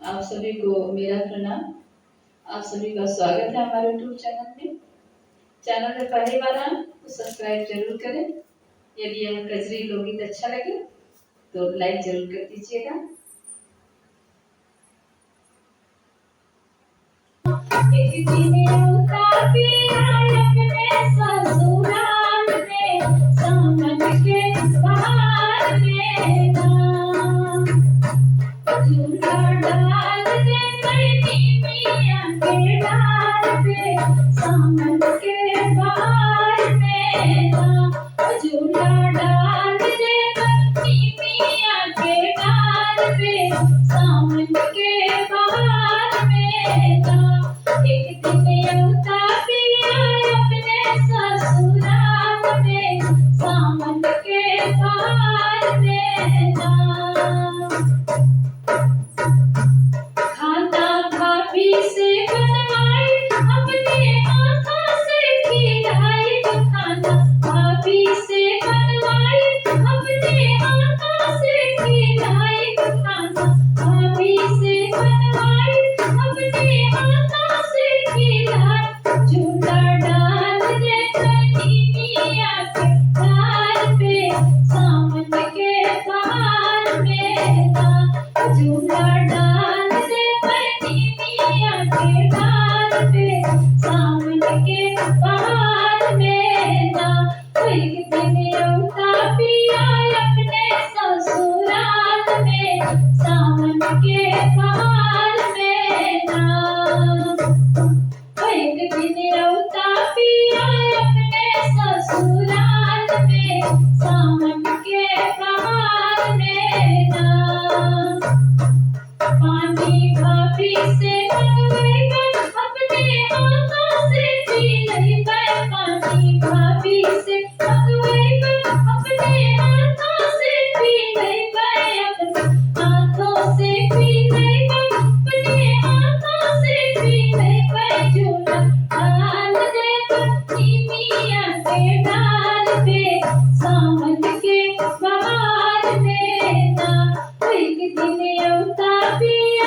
आप सभी को मेरा प्रणाम। आप सभी का स्वागत है हमारे यूट्यूब चैनल में। चैनल में पहली बार आए तो सब्सक्राइब जरूर करें। यदि यह कजरी लोकगीत अच्छा लगे तो लाइक जरूर कर दीजिएगा। एक दिन उता पिया अपने ससुराल में, सावन के बहार में झूला डाल दे मैनी मिया के डाल पे, सावन के बहार में झूला डाल दे मैनी मिया के डाल पे, सावन के बहार में एक दिन उता पिया अपने ससुराल में, सावन के बहार में खाता भाभी से बनवाई अपने आँखों से खिलाई, खाना भाभी से बनवाई अपने आँखों से खिलाई, खाना भाभी से बनवाई अपने आँखों से खिलाई, झूला डाल दे मैनी मिया के डाल पे, सावन के बहार में झूला डाल दे मैनी मिया के डाल पे, सावन के बहार में एक दिन उता पिया अपने ससुराल में, सावन के बहार में एक दिन उता पिया अपने ससुराल में, सावन के बहार में पानी भाभी से मंगवाई अपने आँखों से पी नहीं पाए, पानी भाभी से मंगवाई अपने आँखों से पी नहीं पाए, अपने आँखों से पी नहीं पाए, अपने आँखों से पी नहीं पाए, झूला डाल दे मैनी मिया के डाल पे, सावन के बहार में एक दिन उता पिया